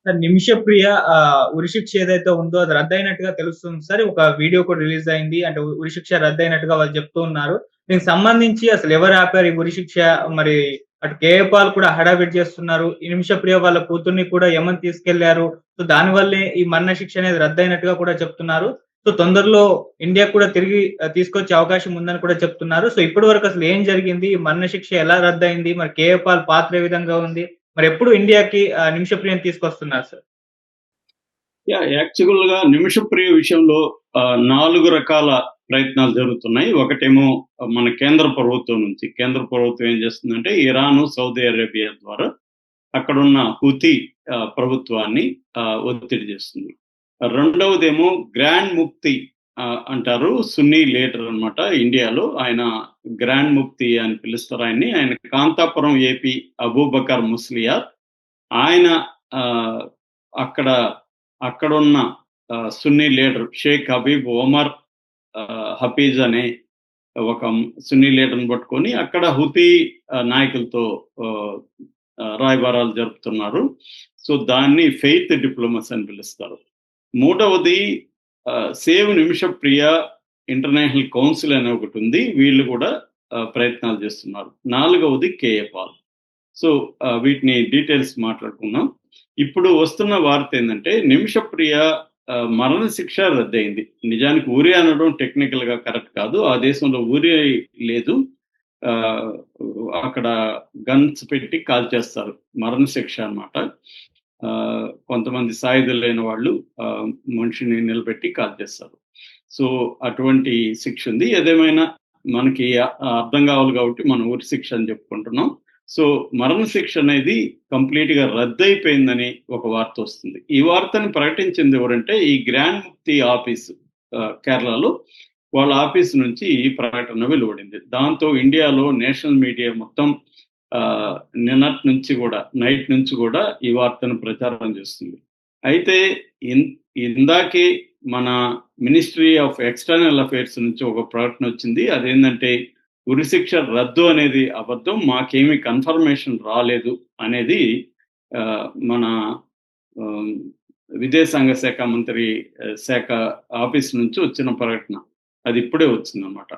Sir 'Nimishapriya' ఉరిశిక్ష ఏదైతే ఉందో అది రద్దయినట్టుగా తెలుస్తుంది సార్. ఒక వీడియో కూడా రిలీజ్ అయింది. అంటే ఉరిశిక్ష రద్దయినట్టుగా వాళ్ళు చెప్తూ ఉన్నారు. దీనికి సంబంధించి అసలు ఎవరు ఆపారు ఈ ఉరిశిక్ష? మరి అటు కేఏ పాల్ కూడా హడావిడి చేస్తున్నారు. ఈ 'నిమిషప్రియ' వాళ్ళ కూతుర్ని కూడా యమన్ తీసుకెళ్లారు. సో దానివల్లే ఈ మరణశిక్ష అనేది రద్దయినట్టుగా కూడా చెప్తున్నారు. సో తొందరలో ఇండియాకి కూడా తిరిగి తీసుకొచ్చే అవకాశం ఉందని కూడా చెప్తున్నారు. సో ఇప్పటి వరకు అసలు ఏం జరిగింది? ఈ మరణశిక్ష ఎలా రద్దయింది? మరి కేఏ పాల్ పాత్ర ఏ విధంగా ఉంది? మరెప్పుడు ఇండియాకి 'నిమిషప్రియని' తీసుకొస్తున్నారు సార్? యాక్చువల్‌గా 'నిమిషప్రియ' విషయంలో 4 రకాల ప్రయత్నాలు జరుగుతున్నాయి. ఒకటేమో మన కేంద్ర ప్రభుత్వం నుంచి. కేంద్ర ప్రభుత్వం ఏం చేస్తుందంటే ఇరాను, సౌదీ అరేబియా ద్వారా అక్కడున్న హుతీ ప్రభుత్వాన్ని ఒత్తిడి చేస్తుంది. రెండవదేమో గ్రాండ్ ముఫ్తీ అంటారు. సున్నీ లీడర్ అన్నమాట ఇండియాలో. ఆయన గ్రాండ్ ముఫ్తీ అని పిలుస్తారు ఆయన్ని. ఆయన కాంతాపురం ఏపీ అబూబకర్ ముస్లియార్. ఆయన అక్కడ అక్కడున్న సున్నీ లీడర్ షేక్ హబీబ్ ఒమర్ హఫీజ్ అనే ఒక సున్నీ లీడర్‌ని పట్టుకొని అక్కడ హుతీ నాయకులతో రాయబారాలు జరుపుతున్నారు. సో దాన్ని ఫెయిత్ డిప్లొమసీ అని పిలుస్తారు. మూడవది సేవ్ నిమిషప్రియ ఇంటర్నేషనల్ కౌన్సిల్ అనే ఒకటి ఉంది. వీళ్ళు కూడా ప్రయత్నాలు చేస్తున్నారు. నాలుగవది కేఏ పాల్. సో వీటిని డీటెయిల్స్ మాట్లాడుకుందాం. ఇప్పుడు వస్తున్న వార్త ఏందంటే నిమిషప్రియ మరణశిక్ష రద్దయింది. నిజానికి ఉరి అనడం టెక్నికల్‌గా కరెక్ట్ కాదు. ఆ దేశంలో ఉరి లేదు. అక్కడ గన్స్ పెట్టి కాల్చేస్తారు. మరణశిక్ష అన్నమాట. కొంతమంది సాయుధులైన వాళ్ళు మనిషిని నిలబెట్టి కాల్చేస్తారు. సో అటువంటి శిక్ష ఉంది. ఏదేమైనా మనకి అర్థం కావాలి కాబట్టి మనం ఉరి శిక్ష అని చెప్పుకుంటున్నాం. సో మరణశిక్ష అనేది కంప్లీట్‌గా రద్దయిపోయిందని ఒక వార్త వస్తుంది. ఈ వార్తను ప్రకటించింది ఎవరంటే ఈ గ్రాండ్ ముఫ్తీ ఆఫీస్ కేరళలో వాళ్ళ ఆఫీస్ నుంచి ఈ ప్రకటన వెలువడింది. దాంతో ఇండియాలో నేషనల్ మీడియా మొత్తం నిన్నటి నుంచి కూడా నైట్ నుంచి కూడా ఈ వార్తను ప్రచారం చేస్తుంది. అయితే ఇందాకే మన మినిస్ట్రీ ఆఫ్ ఎక్స్టర్నల్ అఫైర్స్ నుంచి ఒక ప్రకటన వచ్చింది. అదేంటంటే ఉరిశిక్ష రద్దు అనేది అబద్ధం. మాకేమీ కన్ఫర్మేషన్ రాలేదు అనేది మన విదేశాంగ శాఖ మంత్రి శాఖ ఆఫీస్ నుంచి వచ్చిన ప్రకటన. అది ఇప్పుడే వచ్చిందన్నమాట.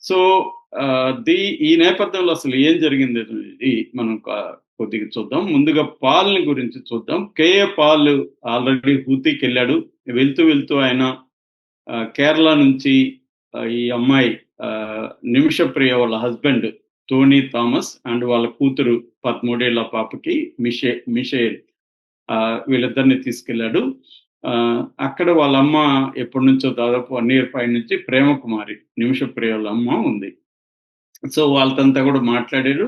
సో ఈ నేపథ్యంలో అసలు ఏం జరిగింది అనేది మనం కొద్దిగా చూద్దాం. ముందుగా పాల్‌ని గురించి చూద్దాం. కేఏ పాల్ ఆల్రెడీ హూతీకి వెళ్ళాడు. వెళ్తూ ఆయన కేరళ నుంచి ఈ అమ్మాయి నిమిషప్రియ వాళ్ళ హస్బెండ్ టోనీ థామస్ అండ్ వాళ్ళ కూతురు 13 ఏళ్ల పాపకి మిషేల్ వీళ్ళిద్దరిని తీసుకెళ్ళాడు. అక్కడ వాళ్ళ అమ్మ ఎప్పటి నుంచో దాదాపు 1 ఇయర్ పై నుంచి ప్రేమకుమారి నిమిషప్రియ వాళ్ళ అమ్మ ఉంది. సో వాళ్ళంతా కూడా మాట్లాడారు.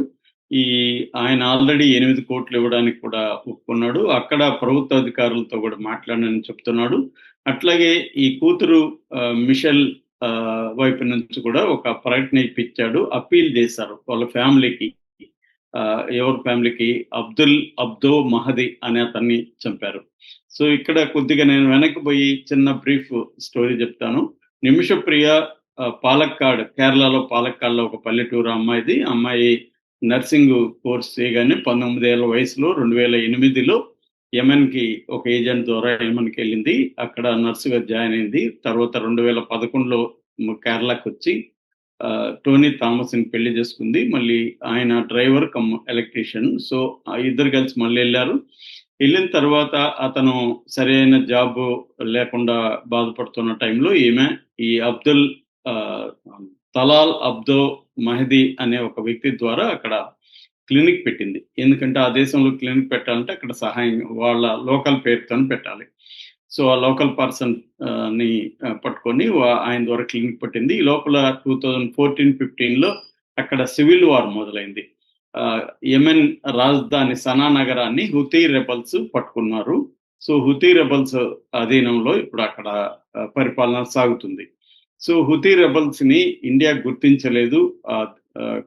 ఆయన ఆల్రెడీ 8 కోట్లు ఇవ్వడానికి కూడా ఒప్పుకున్నాడు. అక్కడ ప్రభుత్వ అధికారులతో కూడా మాట్లాడానని చెప్తున్నాడు. అట్లాగే ఈ కూతురు మిషెల్ వైపు నుంచి కూడా ఒక ప్రకటన ఇప్పించాడు. అప్పీల్ చేశారు వాళ్ళ ఫ్యామిలీకి. ఎవరి ఫ్యామిలీకి అబ్దో మహది అనే అతన్ని చంపారు. సో ఇక్కడ కొద్దిగా నేను వెనక్కి పోయి చిన్న బ్రీఫ్ స్టోరీ చెప్తాను. నిమిషప్రియ పాలక్కాడ్, కేరళలో పాలక్కాడ్లో ఒక పల్లెటూరు అమ్మాయిది. అమ్మాయి నర్సింగ్ కోర్స్ చేయగానే 19 ఏళ్ల వయసులో 2008లో యెమెన్‌కి ఒక ఏజెంట్ ద్వారా యెమెన్‌కి వెళ్ళింది. అక్కడ నర్సుగా జాయిన్ అయింది. తర్వాత 2011లో కేరళకి వచ్చి టోనీ థామస్‌ని పెళ్లి చేసుకుంది. మళ్ళీ ఆయన డ్రైవర్ కమ్ ఎలక్ట్రీషియన్. సో ఇద్దరు కలిసి మళ్ళీ వెళ్ళారు. వెళ్ళిన తర్వాత అతను సరైన జాబ్ లేకుండా బాధపడుతున్న టైంలో ఈమె ఈ తలాల్ అబ్దో మహదీ అనే ఒక వ్యక్తి ద్వారా అక్కడ క్లినిక్ పెట్టింది. ఎందుకంటే ఆ దేశంలో క్లినిక్ పెట్టాలంటే అక్కడ సహాయం వాళ్ళ లోకల్ పేరుతోని పెట్టాలి. సో ఆ లోకల్ పర్సన్ ని పట్టుకొని ఆయన ద్వారా క్లినిక్ పెట్టింది. ఈ లోపల 2014-15లో అక్కడ సివిల్ వార్ మొదలైంది. యెమెన్ రాజధాని సనా నగరాన్ని హుతీ రెబల్స్ పట్టుకున్నారు. సో హుతీ రెబల్స్ అధీనంలో ఇప్పుడు అక్కడ పరిపాలన సాగుతుంది. సో హుతీ రెబల్స్‌ని ఇండియా గుర్తించలేదు.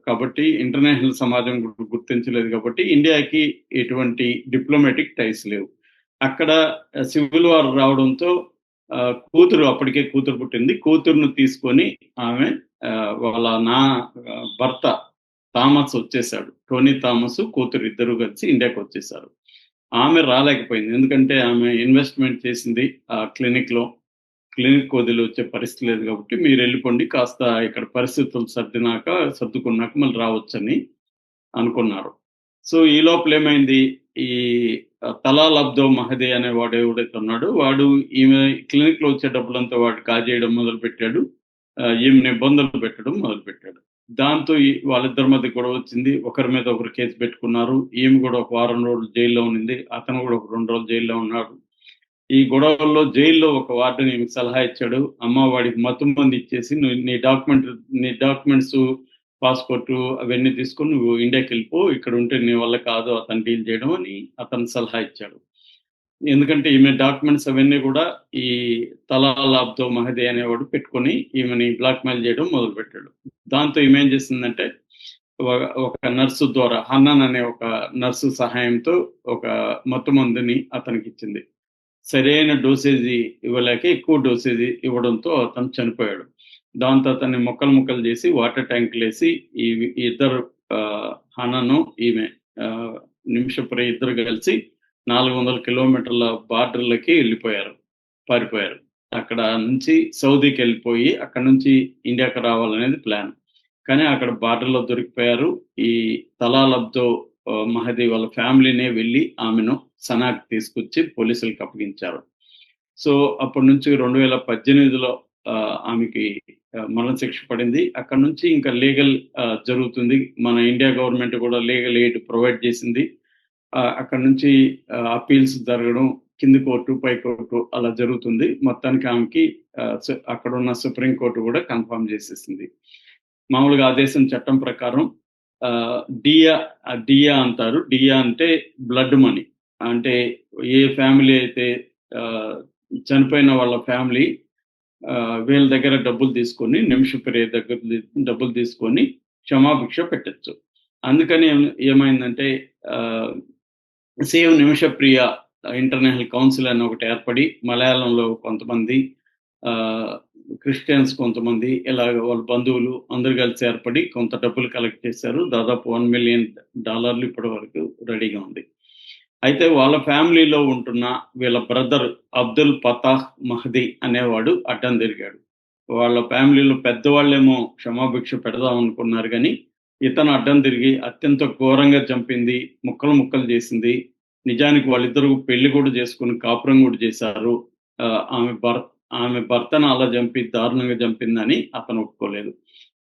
కాబట్టి ఇంటర్నేషనల్ సమాజం గుర్తించలేదు కాబట్టి ఇండియాకి ఎటువంటి డిప్లొమాటిక్ టైస్ లేవు. అక్కడ సివిల్ వార్ రావడంతో అప్పటికే కూతురు పుట్టింది. కూతురును తీసుకొని ఆమె వాళ్ళ భర్త థామస్ వచ్చేసాడు. టోనీ థామస్ కూతురు ఇద్దరు కలిసి ఇండియాకి వచ్చేసారు. ఆమె రాలేకపోయింది. ఎందుకంటే ఆమె ఇన్వెస్ట్‌మెంట్ చేసింది ఆ క్లినిక్‌లో. క్లినిక్ వదిలి వచ్చే పరిస్థితి లేదు కాబట్టి మీరెళ్ళిపోండి. కాస్త ఇక్కడ పరిస్థితులు సర్దుకున్నాక మళ్ళీ రావచ్చని అనుకున్నారు. సో, ఈ లోపలేమైంది, ఈ తలాల్ అబ్దో మహదీ అనేవాడు ఎవడైతే ఉన్నాడో, వాడు ఈమె క్లినిక్‌లో వచ్చే డబ్బులంతా వాడు కాజేయడం మొదలుపెట్టాడు. ఈమెని ఇబ్బందులు పెట్టడం మొదలుపెట్టాడు. దాంతో వాళ్ళిద్దరి మధ్య గొడవ వచ్చింది. ఒకరి మీద ఒకరు కేసు పెట్టుకున్నారు. ఈమె కూడా ఒక వారం రోజులు జైల్‌లో ఉన్నింది. అతను కూడా ఒక 2 రోజులు జైల్‌లో ఉన్నాడు. ఈ గొడవల్లో జైల్‌లో ఒక వార్డెన్ ఈమెకి సలహా ఇచ్చాడు. అమ్మ వాడికి మత్తుమందు ఇచ్చేసి నువ్వు నీ డాక్యుమెంట్సు, పాస్‌పోర్టు అవన్నీ తీసుకొని నువ్వు ఇండియాకెళ్ళిపో. ఇక్కడుంటే నీ వల్ల కాదు అతను డీల్ చేయడం అని అతను సలహా ఇచ్చాడు. ఎందుకంటే ఈమె డాక్యుమెంట్స్ అవన్నీ కూడా ఈ తలాల్ అబ్దో మహదీ అనేవాడు పెట్టుకొని ఈమెని బ్లాక్‌మెయిల్ చేయడం మొదలుపెట్టాడు. దాంతో ఈమె ఏం చేసిందంటే ఒక నర్సు ద్వారా హన్నాన్ అనే ఒక నర్సు సహాయంతో ఒక మత్తుమందుని అతనికిచ్చింది. సరైన డోసేజీ ఇవ్వలేక ఎక్కువ డోసేజీ ఇవ్వడంతో అతను చనిపోయాడు. దాంతో అతన్ని ముక్కలు ముక్కలు చేసి వాటర్ ట్యాంక్‌లేసి ఈ ఇద్దరు హనను, ఈమె ఆహ్, నిమిషప్రియ ఇద్దరు కలిసి 400 కిలోమీటర్ల బార్డర్‌లకి పారిపోయారు. అక్కడ నుంచి సౌదీకెళ్ళిపోయి అక్కడి నుంచి ఇండియాకి రావాలనేది ప్లాన్. కానీ అక్కడ బార్డర్‌లో దొరికిపోయారు. ఈ తలాల్ అబ్దో మహదీ వాళ్ళ ఫ్యామిలీనే వెళ్లి ఆమెను సనాకి తీసుకొచ్చి పోలీసులకి అప్పగించారు. సో, అప్పటి నుంచి 2018లో ఆమెకి మరణశిక్ష పడింది. అక్కడి నుంచి ఇంకా లీగల్ జరుగుతుంది. మన ఇండియా గవర్నమెంట్ కూడా లీగల్ ఎయిడ్ ప్రొవైడ్ చేసింది. అక్కడి నుంచి అప్పీల్స్ జరగడం, కింది కోర్టు, పై కోర్టు అలా జరుగుతుంది. మొత్తానికి ఆమెకి అక్కడున్న సుప్రీం కోర్ట్ కూడా కన్ఫర్మ్ చేసేసింది. మామూలుగా ఆ దేశం చట్టం ప్రకారం డియా డియా అంటారు. డియా అంటే బ్లడ్ మనీ. అంటే ఏ ఫ్యామిలీ అయితే ఆహ్, చనిపోయిన వాళ్ళ ఫ్యామిలీ వీళ్ళ దగ్గర డబ్బులు తీసుకొని, నిమిషప్రియ దగ్గర డబ్బులు తీసుకొని క్షమాభిక్ష పెట్టొచ్చు. అందుకని ఏమైందంటే ఆహ్, సేవ్ నిమిషప్రియ ఇంటర్నేషనల్ కౌన్సిల్ అని ఒకటి ఏర్పడి, మలయాళంలో కొంతమంది ఆహ్, క్రిస్టియన్స్ కొంతమంది ఇలాగ వాళ్ళ బంధువులు అందరూ కలిసి ఏర్పడి కొంత డబ్బులు కలెక్ట్ చేశారు. దాదాపు $1,000,000 ఇప్పటి వరకు రెడీగా ఉంది. అయితే వాళ్ళ ఫ్యామిలీలో ఉంటున్న వీళ్ళ బ్రదర్ అబ్దుల్ ఫతాహ్ మహదీ అనేవాడు అడ్డం తిరిగాడు. వాళ్ళ ఫ్యామిలీలో పెద్దవాళ్ళేమో క్షమాభిక్ష పెడదాం అనుకున్నారు గానీ, ఇతను అడ్డం తిరిగి అత్యంత ఘోరంగా చంపింది, ముక్కలు ముక్కలు చేసింది. నిజానికి వాళ్ళిద్దరూ పెళ్లి కూడా చేసుకొని కాపురం కూడా చేశారు. ఆహ్, ఆమె భర్ ఆమె భర్తను అలా దారుణంగా చంపిందని అతను ఒప్పుకోలేదు.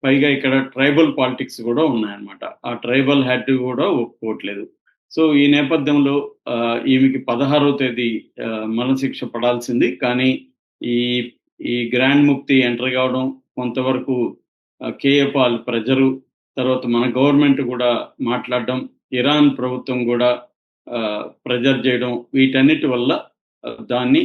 పైగా ఇక్కడ ట్రైబల్ పాలిటిక్స్ కూడా ఉన్నాయన్నమాట. ఆ ట్రైబల్ హెడ్ కూడా ఒప్పుకోవట్లేదు. సో, ఈ నేపథ్యంలో ఈమెకి 16వ తేదీ మరణశిక్ష పడాల్సింది. కానీ ఈ ఈ గ్రాండ్ ముఫ్తీ ఎంటర్ కావడం, కొంతవరకు కేఏ పాల్ ప్రెజరు, తర్వాత మన గవర్నమెంట్ కూడా మాట్లాడడం, ఇరాన్ ప్రభుత్వం కూడా ప్రెజర్ చేయడం, వీటన్నిటి వల్ల దాన్ని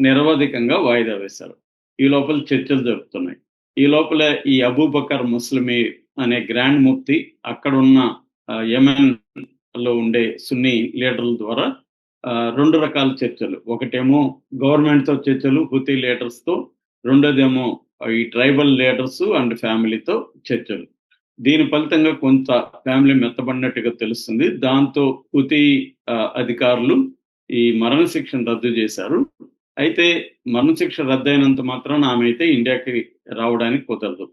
నిరవధికంగా వాయిదా వేశారు. ఈ లోపల చర్చలు జరుపుతున్నాయి. ఈ లోపల ఈ అబూబకర్ ముస్లిమీ అనే గ్రాండ్ ముఫ్తీ అక్కడున్న యెమెన్‌లో ఉండే సున్నీ లీడర్ల ద్వారా 2 రకాల చర్చలు. ఒకటేమో గవర్నమెంట్‌తో చర్చలు హూతీ లీడర్స్‌తో, రెండోదేమో ఈ ట్రైబల్ లీడర్స్ అండ్ ఫ్యామిలీతో చర్చలు. దీని ఫలితంగా కొంత ఫ్యామిలీ మెత్తబడినట్టుగా తెలుస్తుంది. దాంతో హూతీ అధికారులు ఈ మరణశిక్షను రద్దు చేశారు. అయితే మరణశిక్ష రద్దయినంత మాత్రాన ఆమె అయితే ఇండియాకి రావడానికి కుదరదు.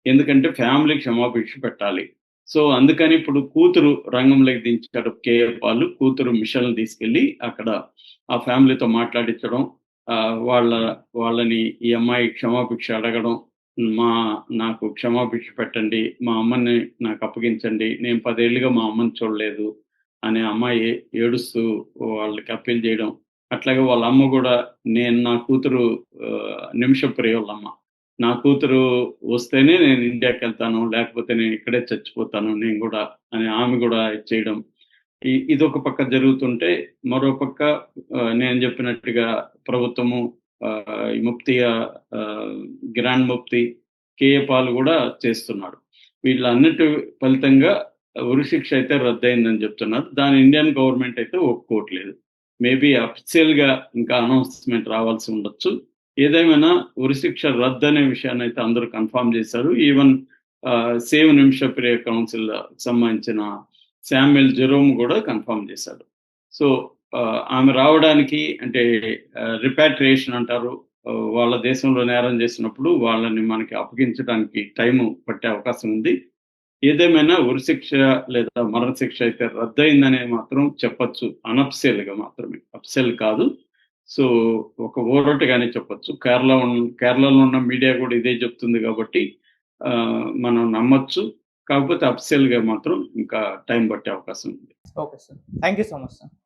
ఎందుకంటే ఫ్యామిలీ క్షమాభిక్ష పెట్టాలి. సో, అందుకని ఇప్పుడు కూతురు రంగంలోకి దించాడు కేఏ పాల్. కూతురు మిషెల్‌ని తీసుకెళ్ళి అక్కడ ఆ ఫ్యామిలీతో మాట్లాడించడం, వాళ్ళని ఈ అమ్మాయి క్షమాభిక్ష అడగడం, మా నాకు క్షమాభిక్ష పెట్టండి, మా అమ్మని నాకు అప్పగించండి. నేను 10 ఏళ్లుగా మా అమ్మని చూడలేదు అనే అమ్మాయి ఏడుస్తూ వాళ్ళకి అప్పీల్ చేయడం. అట్లాగే వాళ్ళ అమ్మ గూడా నా కూతురు నిమిషప్రియ వాళ్ళమ్మ. నా కూతురు వస్తేనే నేను ఇండియాకెళ్తాను. లేకపోతే నేను ఇక్కడే చచ్చిపోతాను నేను గూడా అని ఆమె గూడా చేయడం. ఇదొక పక్క జరుగుతుంటే, మరో పక్క నేను జెప్పినట్టుగా ప్రభుత్వము ఈ ఆహ్, గ్రాండ్ ముఫ్తీ కేఏ పాల్ గూడా చేస్తున్నాడు. వీళ్ళన్నిటి ఫలితంగా ఉరిశిక్ష అయితే రద్దయిందని జెప్తున్నారు. దాన్ని ఇండియన్ గవర్నమెంట్ అయితే ఒప్పుకోవట్లేదు. మేబీ అఫీషియల్‌గా ఇంకా అనౌన్స్‌మెంట్ రావాల్సి ఉండొచ్చు. ఏదేమైనా ఉరిశిక్ష రద్దనే విషయాన్నైతే అందరూ కన్ఫర్మ్ చేశారు. ఈవెన్ సేవ్ నిమిషప్రియ కౌన్సిల్ సంబంధించిన శామ్యుయల్ జెరోమ్ గూడా కన్ఫర్మ్ చేశాడు. సో, ఆమె రావడానికి అంటే రిపాట్రియేషన్ అంటారు. వాళ్ళ దేశంలో నేరం చేసినప్పుడు వాళ్ళని మనకి అప్పగించడానికి టైము పట్టే అవకాశం ఉంది. ఏదేమైనా ఉరిశిక్ష లేదా మరణశిక్ష అయితే రద్దయిందనే మాత్రం చెప్పొచ్చు. అనఫిషియల్‌గా మాత్రమే. అఫిషియల్ కాదు. సో, ఒక ఊరటగానే చెప్పొచ్చు. కేరళలో ఉన్న మీడియా కూడా ఇదే చెప్తుంది కాబట్టి మనం నమ్మొచ్చు. కాకపోతే అఫిషియల్‌గా మాత్రం ఇంకా టైం పట్టే అవకాశం ఉంది. Okay sir. Thank you so much sir.